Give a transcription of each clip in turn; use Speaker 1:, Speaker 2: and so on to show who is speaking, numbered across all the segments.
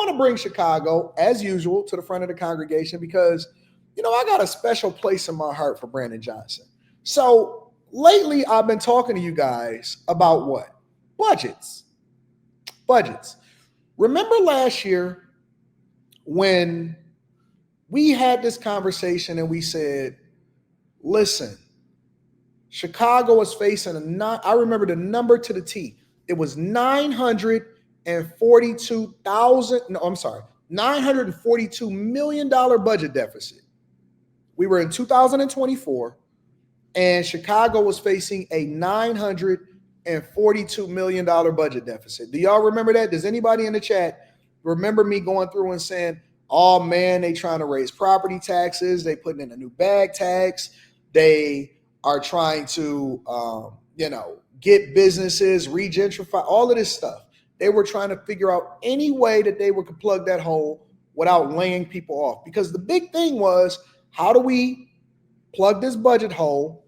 Speaker 1: want to bring Chicago, as usual, to the front of the congregation because, I got a special place in my heart for Brandon Johnson. So lately, I've been talking to you guys about what? Budgets. Budgets. Remember last year when we had this conversation and we said, listen, Chicago is facing I remember the number to the T. It was $942 million budget deficit. We were in 2024 and Chicago was facing a $942 million budget deficit. Do y'all remember that? Does anybody in the chat remember me going through and saying, oh man, they trying to raise property taxes. They putting in a new bag tax. They are trying to, get businesses, regentrify, all of this stuff. They were trying to figure out any way that they could plug that hole without laying people off. Because the big thing was, how do we plug this budget hole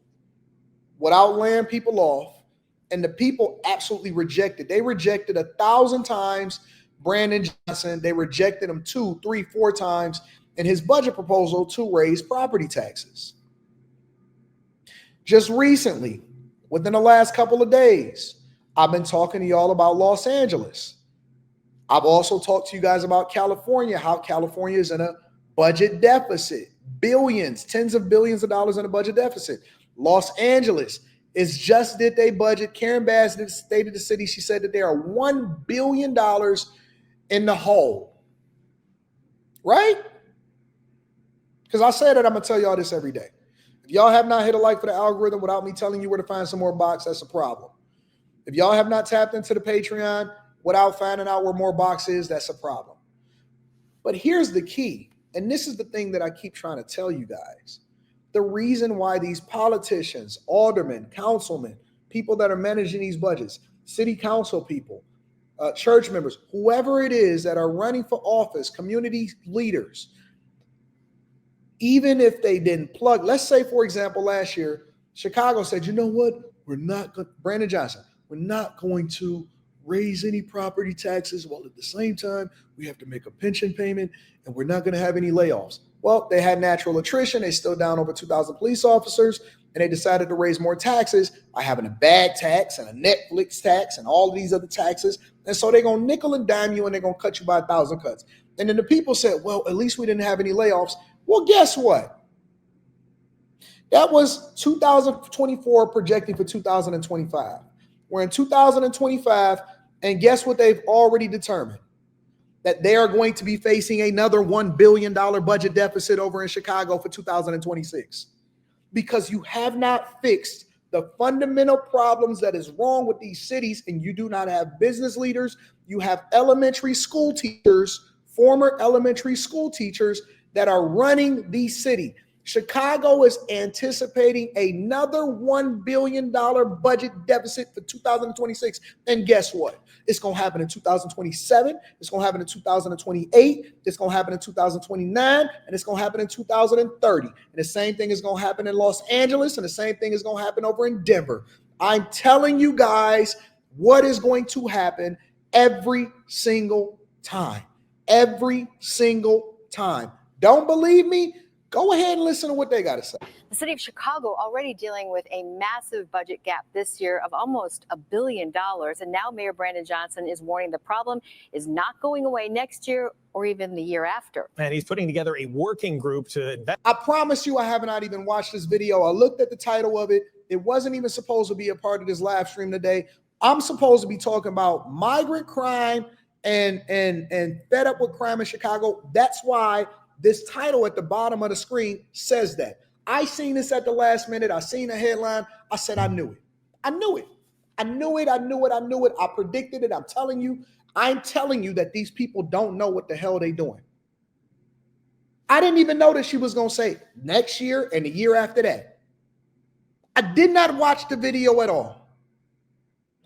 Speaker 1: without laying people off? And the people absolutely rejected. They rejected 1,000 times Brandon Johnson. They rejected him 2, 3, 4 times in his budget proposal to raise property taxes. Just recently, within the last couple of days, I've been talking to y'all about Los Angeles. I've also talked to you guys about California, how California is in a budget deficit. Billions, tens of billions of dollars in a budget deficit. Los Angeles is just did they budget. Karen Bass stated the city. She said that they are $1 billion in the hole. Right? Because I say that I'm going to tell y'all this every day. If y'all have not hit a like for the algorithm without me telling you where to find some more box, that's a problem. If y'all have not tapped into the Patreon without finding out where more box is, that's a problem. But here's the key, and this is the thing that I keep trying to tell you guys. The reason why these politicians, aldermen, councilmen, people that are managing these budgets, city council people, church members, whoever it is that are running for office, community leaders, even if they didn't plug, let's say, for example, last year, Chicago said, you know what? Brandon Johnson, we're not going to raise any property taxes while at the same time we have to make a pension payment and we're not going to have any layoffs. Well, they had natural attrition. They still down over 2,000 police officers, and they decided to raise more taxes by having a bag tax and a Netflix tax and all of these other taxes. And so they're going to nickel and dime you and they're going to cut you by 1,000 cuts. And then the people said, well, at least we didn't have any layoffs. Well, guess what? That was 2024 projecting for 2025. We're in 2025, and guess what they've already determined? That they are going to be facing another $1 billion budget deficit over in Chicago for 2026. Because you have not fixed the fundamental problems that is wrong with these cities, and you do not have business leaders. You have elementary school teachers, former elementary school teachers that are running the city. Chicago is anticipating another $1 billion budget deficit for 2026. And guess what? It's going to happen in 2027. It's going to happen in 2028. It's going to happen in 2029. And it's going to happen in 2030. And the same thing is going to happen in Los Angeles. And the same thing is going to happen over in Denver. I'm telling you guys what is going to happen every single time. Every single time. Don't believe me? Go ahead and listen to what they got to say.
Speaker 2: The city of Chicago already dealing with a massive budget gap this year of almost $1 billion. And now Mayor Brandon Johnson is warning the problem is not going away next year or even the year after.
Speaker 3: And he's putting together a working group to invest.
Speaker 1: I promise you I have not even watched this video. I looked at the title of it. It wasn't even supposed to be a part of this live stream today. I'm supposed to be talking about migrant crime and fed up with crime in Chicago. That's why this title at the bottom of the screen says that. I seen this at the last minute. I seen the headline. I said, I knew it. I knew it. I knew it. I knew it. I knew it. I predicted it. I'm telling you that these people don't know what the hell they doing. I didn't even know that she was going to say next year and the year after that. I did not watch the video at all.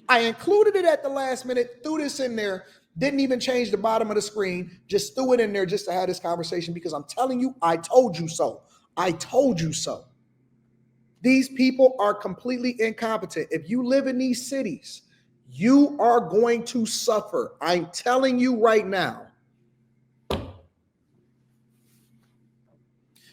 Speaker 1: I included it at the last minute, threw this in there, didn't even change the bottom of the screen, just threw it in there just to have this conversation because I'm telling you, I told you so. I told you so. These people are completely incompetent. If you live in these cities, you are going to suffer. I'm telling you right now.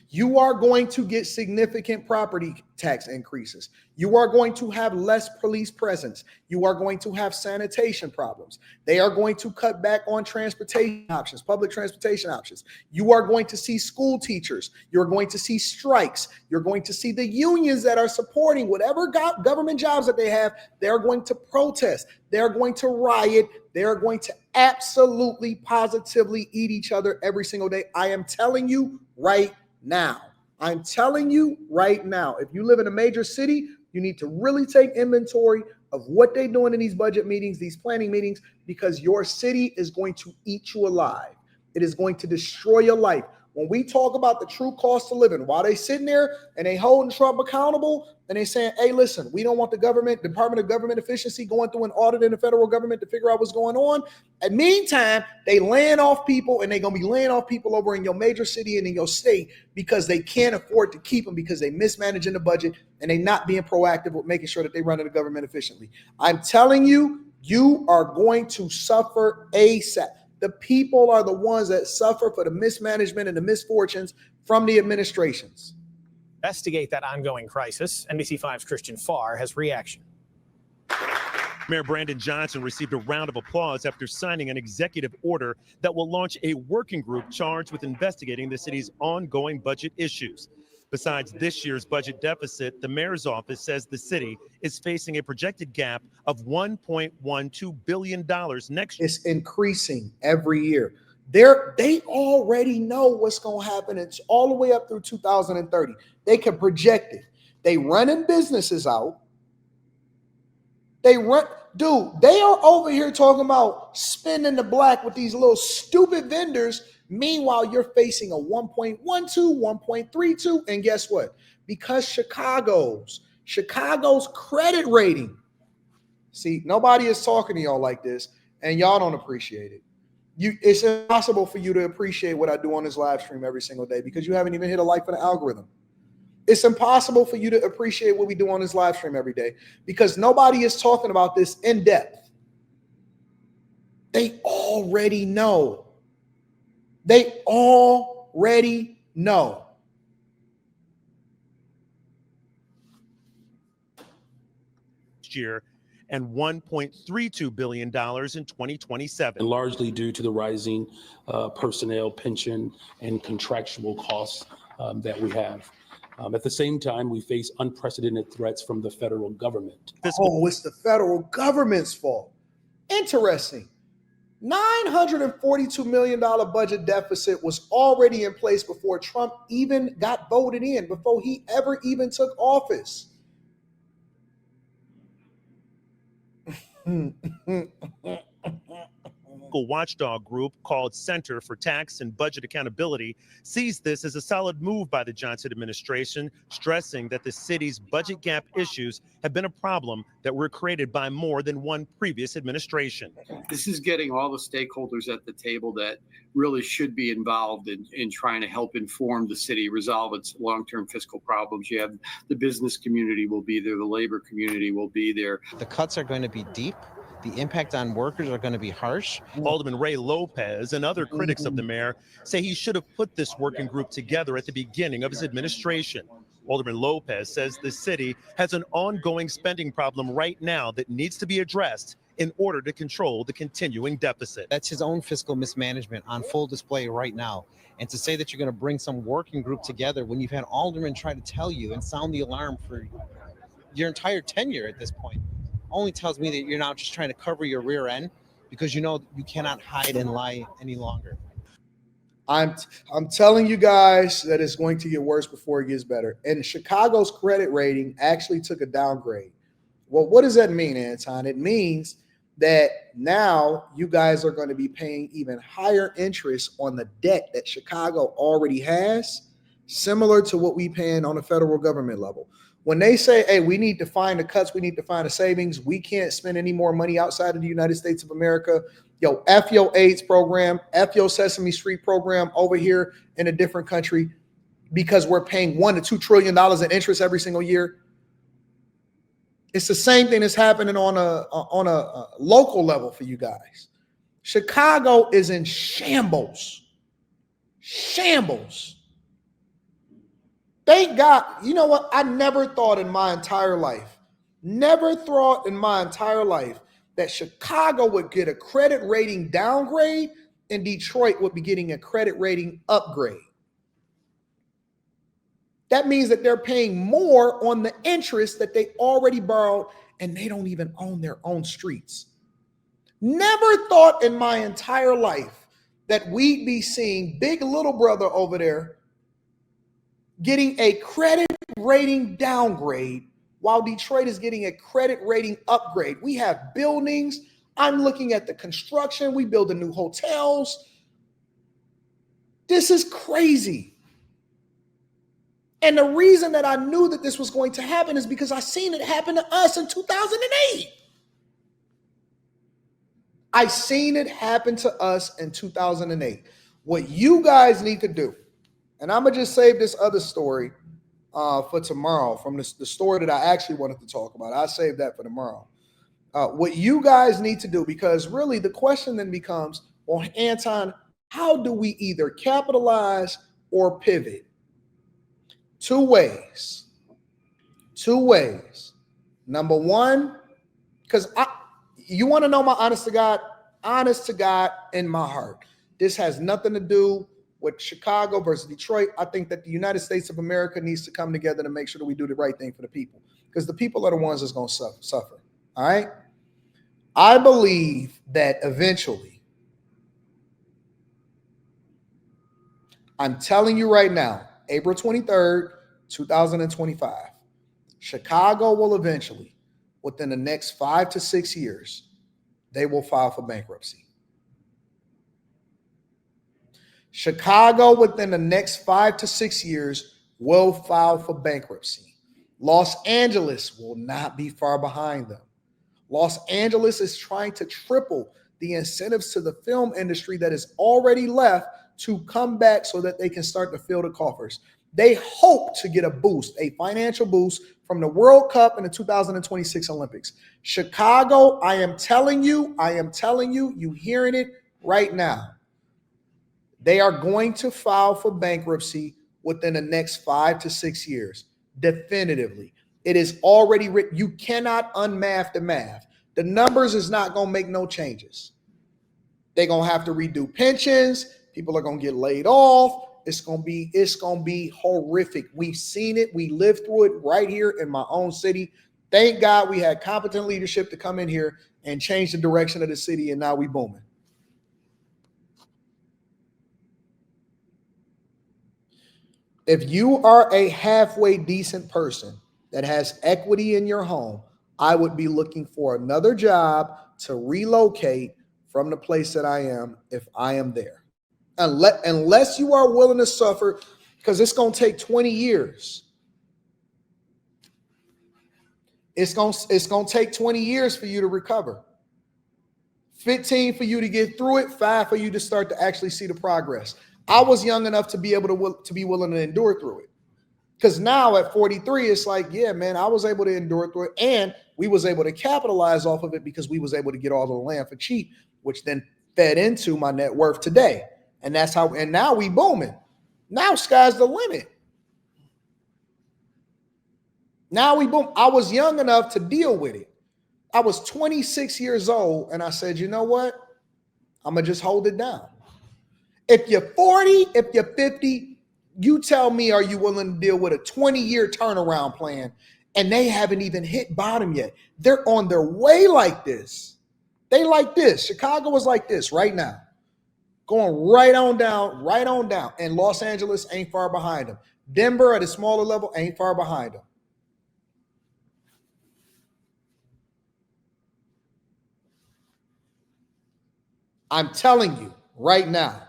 Speaker 1: You are going to get significant property tax increases. You are going to have less police presence. You are going to have sanitation problems. They are going to cut back on transportation options, public transportation options. You are going to see school teachers. You're going to see strikes. You're going to see the unions that are supporting whatever government jobs that they have. They're going to protest. They're going to riot. They're going to absolutely, positively eat each other every single day. I am telling you right now. I'm telling you right now. If you live in a major city, you need to really take inventory of what they're doing in these budget meetings, these planning meetings, because your city is going to eat you alive. It is going to destroy your life. When we talk about the true cost of living, while they sitting there and they holding Trump accountable and they saying, hey, listen, we don't want the Department of Government Efficiency going through an audit in the federal government to figure out what's going on. In the meantime, they laying off people, and they're going to be laying off people over in your major city and in your state because they can't afford to keep them because they mismanaging the budget and they not being proactive with making sure that they run the government efficiently. I'm telling you, you are going to suffer ASAP. The people are the ones that suffer for the mismanagement and the misfortunes from the administrations.
Speaker 3: Investigate that ongoing crisis. NBC5's Christian Farr has reaction.
Speaker 4: Mayor Brandon Johnson received a round of applause after signing an executive order that will launch a working group charged with investigating the city's ongoing budget issues. Besides this year's budget deficit, the mayor's office says the city is facing a projected gap of $1.12 billion next year.
Speaker 1: It's increasing every year. They already know what's going to happen. It's all the way up through 2030. They can project it. They running businesses out. They are over here talking about spending the black with these little stupid vendors. Meanwhile, you're facing a 1.12, 1.32. And guess what? Because Chicago's credit rating. See, nobody is talking to y'all like this, and y'all don't appreciate it. It's impossible for you to appreciate what I do on this live stream every single day because you haven't even hit a like for the algorithm. It's impossible for you to appreciate what we do on this live stream every day because nobody is talking about this in depth. They already know. They already know.
Speaker 4: Year and $1.32 billion in 2027.
Speaker 5: And largely due to the rising personnel, pension, and contractual costs that we have. At the same time, we face unprecedented threats from the federal government.
Speaker 1: It's the federal government's fault. Interesting. $942 million budget deficit was already in place before Trump even got voted in, before he ever even took office.
Speaker 4: Watchdog group called Center for Tax and Budget Accountability sees this as a solid move by the Johnson administration, stressing that the city's budget gap issues have been a problem that were created by more than one previous administration.
Speaker 6: This is getting all the stakeholders at the table that really should be involved in trying to help inform the city resolve its long-term fiscal problems. You have the business community will be there, the labor community will be there.
Speaker 7: The cuts are going to be deep. The impact on workers are going to be harsh.
Speaker 4: Alderman Ray Lopez and other critics of the mayor say he should have put this working group together at the beginning of his administration. Alderman Lopez says the city has an ongoing spending problem right now that needs to be addressed in order to control the continuing deficit.
Speaker 7: That's his own fiscal mismanagement on full display right now. And to say that you're going to bring some working group together when you've had aldermen try to tell you and sound the alarm for your entire tenure at this point only tells me that you're now just trying to cover your rear end because you know you cannot hide and lie any longer.
Speaker 1: I'm telling you guys that it's going to get worse before it gets better. And Chicago's credit rating actually took a downgrade. Well, what does that mean, Anton? It means that now you guys are going to be paying even higher interest on the debt that Chicago already has, similar to what we paying on the federal government level. When they say, hey, we need to find the cuts, we need to find the savings, we can't spend any more money outside of the United States of America. Yo, F your AIDS program, F your Sesame Street program over here in a different country because we're paying $1 to $2 trillion in interest every single year. It's the same thing that's happening on a local level for you guys. Chicago is in shambles. Shambles. Thank God. You know what? I never thought in my entire life, that Chicago would get a credit rating downgrade and Detroit would be getting a credit rating upgrade. That means that they're paying more on the interest that they already borrowed and they don't even own their own streets. Never thought in my entire life that we'd be seeing big little brother over there getting a credit rating downgrade while Detroit is getting a credit rating upgrade. We have buildings. I'm looking at the construction. We building new hotels. This is crazy. And the reason that I knew that this was going to happen is because I seen it happen to us in 2008. I seen it happen to us in 2008. What you guys need to do, and I'm going to just save this other story for tomorrow from the story that I actually wanted to talk about. I'll save that for tomorrow. What you guys need to do, because really the question then becomes, well, Anton, how do we either capitalize or pivot? Two ways. Number one, because you want to know my honest to God in my heart. This has nothing to do with Chicago versus Detroit. I think that the United States of America needs to come together to make sure that we do the right thing for the people, because the people are the ones that's going to suffer. All right. I believe that eventually, I'm telling you right now, April 23rd, 2025, Chicago will eventually, within the next 5 to 6 years, they will file for bankruptcy. Chicago, within the next 5 to 6 years, will file for bankruptcy. Los Angeles will not be far behind them. Los Angeles is trying to triple the incentives to the film industry that is already left to come back so that they can start to fill the coffers. They hope to get a boost, a financial boost from the World Cup and the 2026 Olympics. Chicago, I am telling you, you hearing it right now. They are going to file for bankruptcy within the next 5 to 6 years, definitively. It is already written. You cannot unmath the math. The numbers is not going to make no changes. They're going to have to redo pensions. People are going to get laid off. It's going to be horrific. We've seen it. We lived through it right here in my own city. Thank God we had competent leadership to come in here and change the direction of the city, and now we booming. If you are a halfway decent person that has equity in your home, I would be looking for another job to relocate from the place that I am if I am there. Unless you are willing to suffer, because it's going to take 20 years. It's going to take 20 years for you to recover. 15 for you to get through it, 5 for you to start to actually see the progress. I was young enough to be able to be willing to endure through it. Because now at 43, it's like, yeah, man, I was able to endure through it. And we was able to capitalize off of it because we was able to get all the land for cheap, which then fed into my net worth today. And that's how, and now we booming. Now sky's the limit. Now we boom. I was young enough to deal with it. I was 26 years old and I said, you know what? I'm going to just hold it down. If you're 40, if you're 50, you tell me, are you willing to deal with a 20-year turnaround plan? And they haven't even hit bottom yet. They're on their way like this. They like this. Chicago is like this right now. Going right on down. And Los Angeles ain't far behind them. Denver at a smaller level ain't far behind them. I'm telling you right now.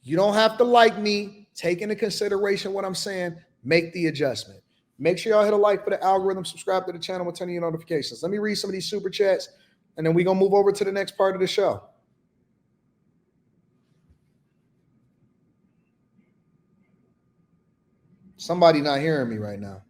Speaker 1: You don't have to like me. Take into consideration what I'm saying. Make the adjustment. Make sure y'all hit a like for the algorithm. Subscribe to the channel with 10 of your notifications. Let me read some of these super chats, and then we're going to move over to the next part of the show. Somebody not hearing me right now.